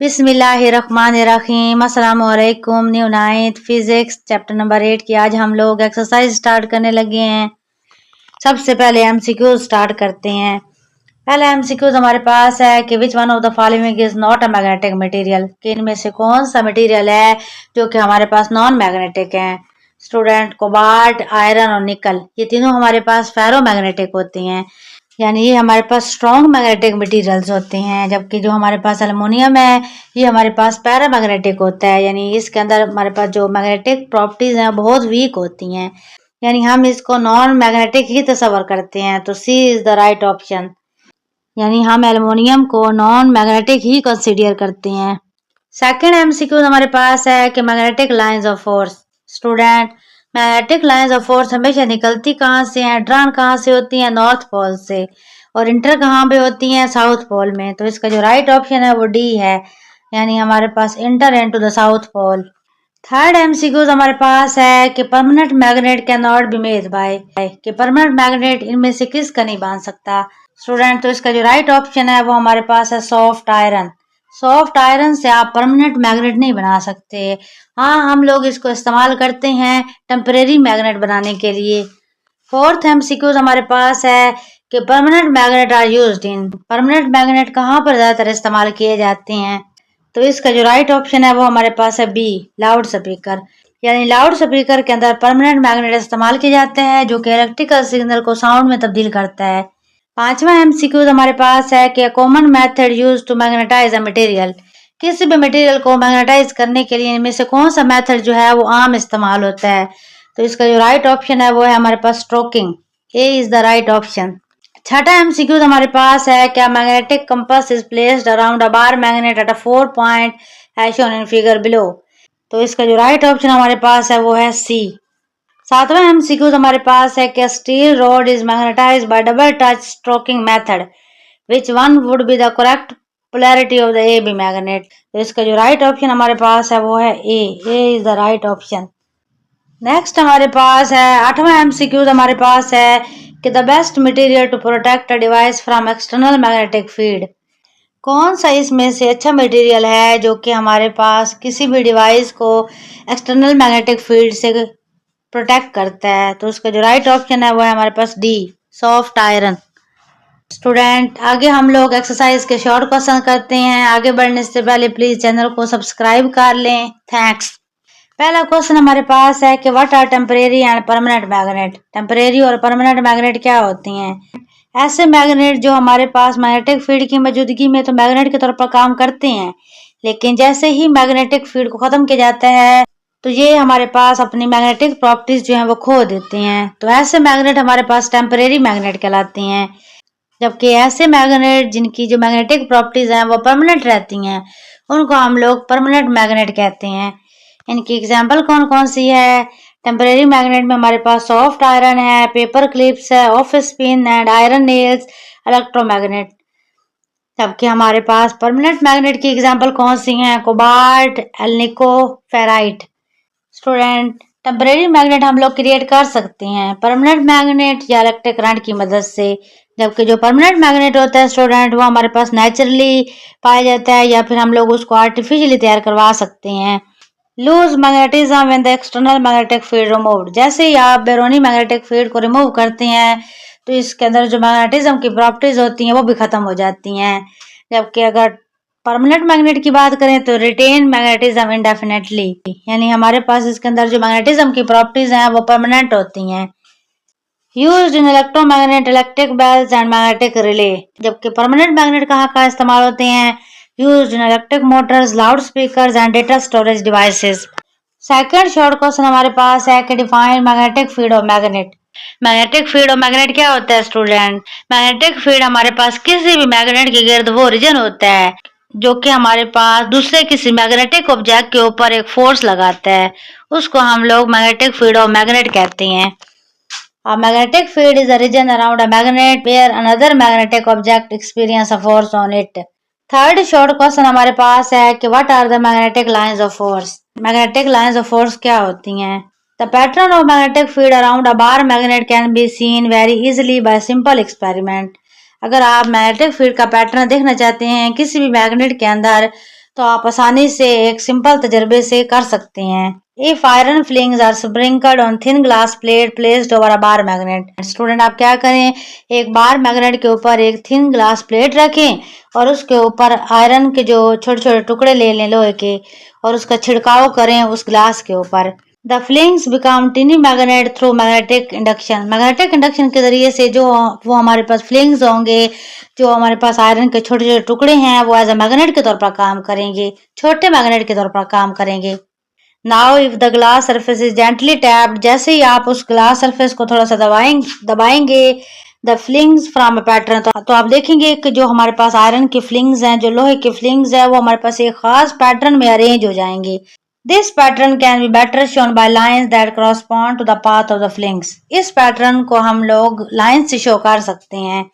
बिस्मिल्लाहिर्रहमानिर्रहीम। अस्सलाम वालेकुम। New ninth physics chapter number 8 की आज हम लोग एक्सरसाइज स्टार्ट करने लगे हैं। सबसे पहले एमसीक्यू स्टार्ट करते हैं। पहला एमसीक्यू हमारे पास है कि which one of the following is not a magnetic material, कि इनमें से कौन सा मटेरियल है जो कि हमारे पास नॉन मैग्नेटिक है। स्टूडेंट, कोबाल्ट, आयरन और निकल, ये तीनों हमारे पास फेरो मैग्नेटिक होती हैं, यानी ये हमारे पास स्ट्रॉन्ग मैग्नेटिक मटेरियल्स होते हैं। जबकि जो हमारे पास एल्युमिनियम है ये हमारे पास पैरा मैग्नेटिक होता है, यानी इसके अंदर हमारे पास जो मैग्नेटिक प्रॉपर्टीज हैं बहुत वीक होती हैं, यानी हम इसको नॉन मैग्नेटिक ही तस्वर करते हैं। तो सी इज द राइट ऑप्शन, यानी हम एल्युमिनियम को नॉन मैग्नेटिक ही कंसिडर करते हैं। सेकेंड एमसीक्यू हमारे पास है कि magnetic lines of force. Student, magnetic lines of force हमेशा निकलती कहाँ से हैं, ड्रॉन कहाँ से होती हैं, नॉर्थ पोल से, और इंटर कहाँ पे होती हैं, साउथ पोल में। तो इसका जो राइट ऑप्शन है वो डी है, यानी हमारे पास enter into the south pole. Third MCQ हमारे पास है कि permanent magnet can not be made by, कि परमानेंट मैग्नेट इनमें से किसका नहीं बन सकता। स्टूडेंट, तो इसका जो राइट ऑप्शन है वो हमारे पास है सॉफ्ट आयरन। सॉफ्ट आयरन से आप परमानेंट मैग्नेट नहीं बना सकते। हाँ, हम लोग इसको इस्तेमाल करते हैं टेम्परेरी मैग्नेट बनाने के लिए। फोर्थ एमसीक्यू हमारे पास है कि permanent magnet are used in, permanent magnet कहाँ पर ज्यादातर इस्तेमाल किए जाते हैं। तो इसका जो राइट ऑप्शन है वो हमारे पास है बी, लाउड स्पीकर, यानी लाउड स्पीकर के अंदर परमानेंट मैग्नेट इस्तेमाल किए जाते हैं जो कि इलेक्ट्रिकल सिग्नल को साउंड में तब्दील करता है। पांचवा एमसीक्यू हमारे पास है कि common method use to magnetise a material, किसी भी मटेरियल को मैग्नेटाइज करने के लिए इनमें से कौन सा मेथड जो है वो आम इस्तेमाल होता है। तो इसका जो राइट ऑप्शन है वो है हमारे पास स्ट्रोकिंग, A is the right option. छठा एमसीक्यू हमारे पास है क्या magnetic compass is placed around a bar magnet at a 4 point as shown in figure below. तो इसका जो राइट ऑप्शन हमारे पास है वो है सी। सातवां एमसीक्यू हमारे पास है कि steel rod is magnetised by double touch stroking method, which one would be the correct polarity of the A B magnet. तो इसका जो राइट ऑप्शन हमारे पास है वो है A is the right option. Next हमारे पास है आठवां एमसीक्यू हमारे पास है कि the best material to protect a device from external magnetic field, कौन सा इसमें से अच्छा मटेरियल है जो कि हमारे पास किसी भी डिवाइस को एक्सटर्नल मैग्नेटिक फील्ड से प्रोटेक्ट करता है। तो उसका जो राइट ऑप्शन है वो है हमारे पास डी, सॉफ्ट आयरन। स्टूडेंट, आगे हम लोग एक्सरसाइज के शॉर्ट क्वेश्चन करते हैं। आगे बढ़ने से पहले प्लीज चैनल को सब्सक्राइब कर लें, थैंक्स। पहला क्वेश्चन हमारे पास है कि what are temporary and permanent magnet. Temporary और परमानेंट मैग्नेट क्या होती हैं? ऐसे मैग्नेट जो हमारे पास मैग्नेटिक फील्ड की मौजूदगी में तो मैग्नेट के तौर पर काम करते हैं, लेकिन जैसे ही मैग्नेटिक फील्ड को खत्म किया जाता है तो ये हमारे पास अपनी मैग्नेटिक प्रॉपर्टीज जो हैं वो खो देते हैं। तो ऐसे मैग्नेट हमारे पास टेम्परेरी मैग्नेट कहलाते हैं। जबकि ऐसे मैग्नेट जिनकी जो मैग्नेटिक प्रॉपर्टीज हैं वो परमानेंट रहती हैं उनको हम लोग परमानेंट मैग्नेट कहते हैं। इनकी एग्जाम्पल कौन कौन सी है? टेम्परेरी मैग्नेट में हमारे पास सॉफ्ट आयरन है, पेपर क्लिप्स है, office pin and iron nails, electromagnet. जबकि हमारे पास परमानेंट मैग्नेट की एग्जाम्पल कौन सी हैं? Cobalt, alnico, ferrite. Student, temporary magnet हम लोग क्रिएट कर सकते हैं परमानेंट मैग्नेट या इलेक्ट्रिक करंट की मदद से, जबकि जो परमानेंट मैग्नेट होता है स्टूडेंट वो हमारे पास नेचुरली पाया जाता है या फिर हम लोग उसको आर्टिफिशियली तैयार करवा सकते हैं। Lose magnetism when the external magnetic field removed, जैसे ही आप बैरोनी मैग्नेटिक फील्ड को रिमूव करते हैं तो इसके अंदर जो मैग्नेटिज्म की प्रॉपर्टीज होती हैं वो भी खत्म हो जाती हैं। जबकि अगर परमानेंट मैग्नेट की बात करें तो रिटेन मैग्नेटिज्म इंडेफिनेटली, यानी हमारे पास इसके अंदर जो मैग्नेटिज्म की प्रॉपर्टीज हैं वो परमानेंट होती हैं। Used in electromagnet, electric bells and magnetic relay, जबकि परमानेंट मैग्नेट कहाँ इस्तेमाल होते हैं? Used in electric motors, loud speakers and data storage devices. Second short question हमारे पास है कि define magnetic field of magnet. Magnetic field of magnet क्या होता है स्टूडेंट? मैग्नेटिक फील्ड हमारे पास किसी भी मैग्नेट के गिर्द वो रीजन होता है जो कि हमारे पास दूसरे किसी मैग्नेटिक ऑब्जेक्ट के ऊपर एक फोर्स लगाता है, उसको हम लोग मैग्नेटिक फील्ड ऑफ मैग्नेट कहते हैं। A magnetic field is a region around a magnet where another magnetic object experience a force on it. Third short question हमारे पास है कि what are the magnetic lines of force. Magnetic lines of force क्या होती हैं? The pattern of magnetic field around a bar magnet can be seen very easily by simple experiment. अगर आप magnetic field का पैटर्न देखना चाहते हैं किसी भी मैग्नेट के अंदर तो आप आसानी से एक सिंपल तजर्बे से कर सकते हैं। If iron flings are sprinkled on thin glass plate placed over a bar magnet, student आप क्या करें, एक बार मैग्नेट के ऊपर एक थिन ग्लास प्लेट रखें और उसके ऊपर आयरन के जो छोटे छोटे टुकड़े ले लें लोहे के और उसका छिड़काव करें उस ग्लास के ऊपर। The flings become टिनी magnet through magnetic induction, magnetic induction के जरिए से जो वो हमारे पास फ्लिंग्स होंगे, जो हमारे पास आयरन के छोटे छोटे टुकड़े हैं, वो एज अ मैग्नेट के तौर पर काम करेंगे, छोटे मैग्नेट के तौर पर काम करेंगे। Now if the glass surface is gently tapped, जैसे ही आप उस ग्लास सरफेस को थोड़ा सा दबाएंगे the flings from a pattern, तो आप देखेंगे कि जो हमारे पास आयरन की फ्लिंग्स हैं, जो लोहे की फ्लिंग्स है, वो हमारे पास एक खास पैटर्न में अरेंज हो जाएंगे। This pattern can be better shown by lines that correspond to the path of the filings, इस पैटर्न को हम लोग लाइन से शो कर सकते हैं।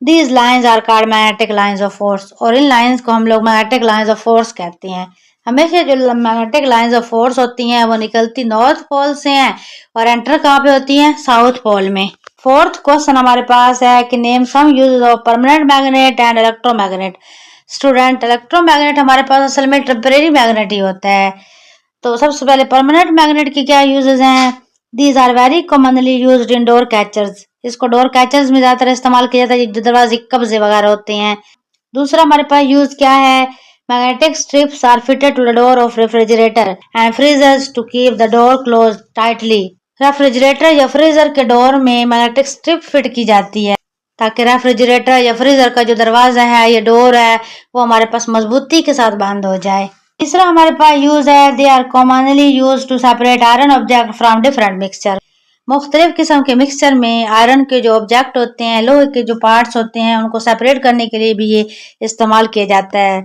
These lines are called magnetic lines of force, और इन लाइंस को हम लोग magnetic lines of force कहते हैं। हमेशा जो मैग्नेटिक लाइंस ऑफ फोर्स होती हैं वो निकलती नॉर्थ पोल से हैं और एंटर कहाँ पे होती हैं, साउथ पोल में। फोर्थ क्वेश्चन हमारे पास है कि name some uses of permanent magnet and electromagnet. Student electromagnet हमारे पास असल में टेम्परेरी मैग्नेट ही होता है, तो सबसे पहले परमानेंट मैग्नेट की क्या यूजेस हैं। These are very commonly used in door catchers, इसको डोर कैचर्स में ज्यादातर इस्तेमाल किया जाता है जो दरवाजे कब्जे वगैरह होते हैं। दूसरा हमारे पास यूज क्या है, magnetic strips are fitted to the door of refrigerator and freezers to keep the door close tightly. Refrigerator या फ्रीजर के डोर में मैग्नेटिक स्ट्रिप फिट की जाती है ताकि रेफ्रिजरेटर या फ्रीजर का जो दरवाजा है या डोर है वो हमारे पास मजबूती के साथ बंद हो जाए। तीसरा हमारे पास यूज है, they are commonly use to separate iron object from different mixture. मुख्तलिफ किस्म के मिक्सचर में आयरन के जो ऑब्जेक्ट होते हैं, लोहे के जो पार्ट्स होते हैं, उनको सेपरेट करने के लिए भी ये इस्तेमाल किया जाता है।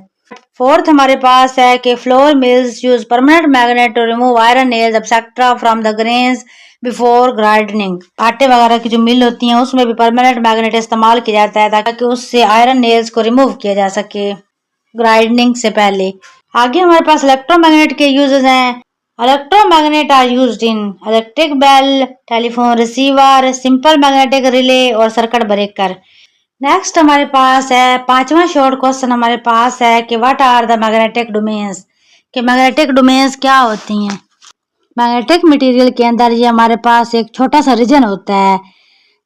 फोर्थ हमारे पास है कि flour mills use permanent magnet to remove iron nails etcetera from the grains before grinding. आटे वगैरह की जो मिल होती हैं उसमें भी परमानेंट मैग्नेट इस्तेमाल किया जाता है ताकि उससे आयरन नेल्स को रिमूव किया जा सके ग्राइंडिंग से पहले। आगे हमारे पास इलेक्ट्रोमैग्नेट के यूजेस हैं। Electromagnet are used in electric bell, telephone receiver, simple magnetic relay और सर्किट ब्रेकर। नेक्स्ट हमारे पास है पांचवा शॉर्ट क्वेश्चन हमारे पास है कि what are the magnetic domains, कि मैग्नेटिक डोमेन्स क्या होती हैं। मैग्नेटिक मटेरियल के अंदर ये हमारे पास एक छोटा सा रीजन होता है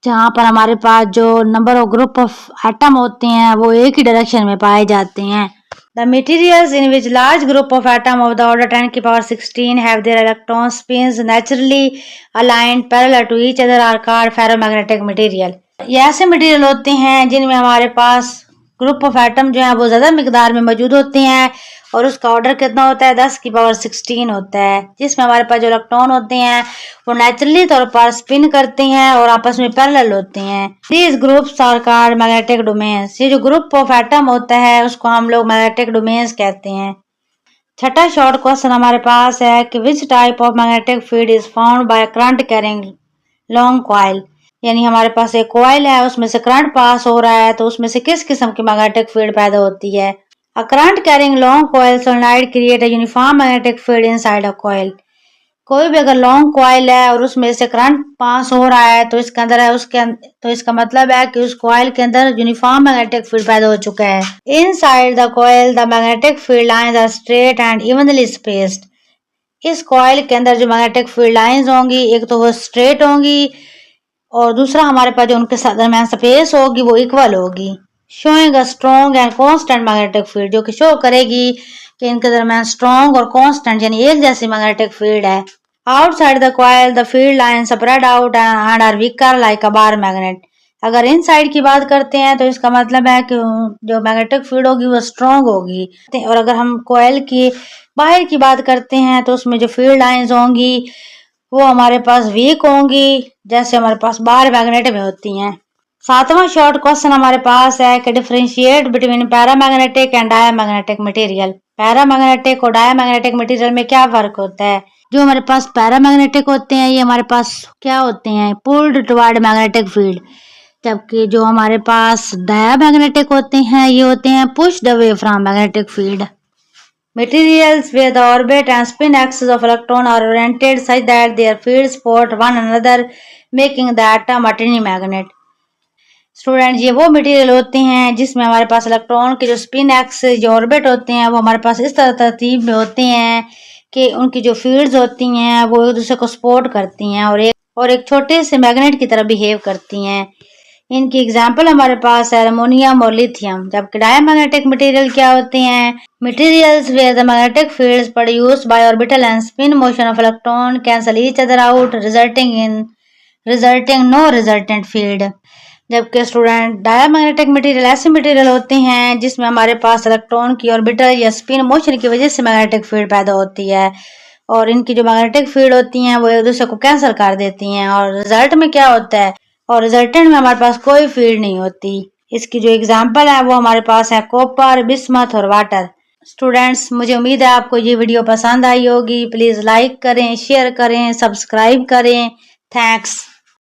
जहाँ पर हमारे पास जो number of group of atom होते हैं वो एक ही डायरेक्शन में पाए जाते हैं। The materials in which large group of atom of the order 10 की power 16 have their electron spins naturally aligned parallel to each other are called ferromagnetic material। ये ऐसे मटेरियल होते हैं जिनमें हमारे पास ग्रुप ऑफ एटम जो है वो ज्यादा मिकदार में मौजूद होते हैं और उसका ऑर्डर कितना होता है, 10 की पावर 16 होता है, जिसमें हमारे पास जो इलेक्ट्रॉन होते हैं वो नेचुरली तौर पर स्पिन करते हैं और आपस में पैरेलल होते हैं। These groups are called magnetic domains। ये जो ग्रुप ऑफ एटम होता है उसको हम लोग मैग्नेटिक डोमेन्स कहते हैं। छठा शॉर्ट क्वेश्चन हमारे पास है कि which type of magnetic field is found by current carrying long coil, यानी हमारे पास एक कॉइल है उसमें से करंट पास हो रहा है तो उसमें से किस किस्म की मैग्नेटिक फील्ड पैदा होती है। A current carrying long coil solenoid create a uniform magnetic field inside a coil। कोई भी अगर लॉन्ग कॉइल है और उसमें से करंट पास हो रहा है तो इसके अंदर है तो इसका मतलब है कि उस कॉइल के अंदर यूनिफॉर्म मैग्नेटिक फील्ड पैदा हो चुका है। Inside the coil the magnetic field lines are straight and evenly spaced. इस कॉइल के अंदर जो मैग्नेटिक फील्ड लाइंस होंगी एक तो वो स्ट्रेट होंगी और दूसरा हमारे पास जो उनके दरमियान स्पेस होगी वो इक्वल होगी। Showing a strong and constant magnetic field, जो कि शो करेगी कि इनके दरमियान स्ट्रॉन्ग और कांस्टेंट यानी एक जैसी मैग्नेटिक फील्ड है। Outside the coil the field line spread out and are weaker like a bar magnet. अगर इन साइड की बात करते हैं तो इसका मतलब है कि जो मैग्नेटिक फील्ड होगी वो स्ट्रॉन्ग होगी, और अगर हम कॉइल की बाहर की बात करते हैं तो उसमें जो फील्ड लाइंस होंगी वो हमारे पास वीक होंगी जैसे हमारे पास बार मैग्नेट में होती हैं। सातवां शॉर्ट क्वेश्चन हमारे पास है कि differentiate between paramagnetic and diamagnetic material. Paramagnetic और डायमैग्नेटिक मटेरियल में क्या फर्क होता है। जो हमारे पास पैरामैग्नेटिक होते हैं ये हमारे पास क्या होते हैं, पुल्ड टुवर्ड मैग्नेटिक फील्ड, जबकि जो हमारे पास डायमैग्नेटिक होते हैं ये होते हैं pushed away from magnetic field. Materials where the orbit and spin axis of electron are oriented such that their fields support one another, making the atom a tiny magnet। Student ये वो material होते हैं जिसमें हमारे पास electron के जो spin axis जो ऑर्बिट होते हैं वो हमारे पास इस तरह तरतीब में होते हैं कि उनकी जो फील्ड्स होती हैं वो एक दूसरे को सपोर्ट करती हैं और एक छोटे से मैग्नेट की तरह बिहेव करती हैं। इनकी एग्जाम्पल हमारे पास है अमोनियम और लिथियम। जबकि डायमैग्नेटिक मटेरियल क्या होते हैं? Materials where the magnetic fields produced by orbital and spin motion of electron cancel each other out resulting no resultant field. जबकि स्टूडेंट डायमैग्नेटिक मटेरियल ऐसे मटेरियल होते हैं जिसमें हमारे पास इलेक्ट्रॉन की ऑर्बिटल या स्पिन मोशन की वजह से मैग्नेटिक फील्ड पैदा होती है और इनकी जो मैग्नेटिक फील्ड होती हैं वो एक दूसरे को कैंसिल कर देती हैं और रिजल्ट में क्या होता है और रिजल्टेंट में हमारे पास कोई फील्ड नहीं होती। इसकी जो एग्जाम्पल है वो हमारे पास है कॉपर, बिस्मथ और वाटर। स्टूडेंट्स मुझे उम्मीद है आपको ये वीडियो पसंद आई होगी। प्लीज लाइक करें, शेयर करें, सब्सक्राइब करें। थैंक्स।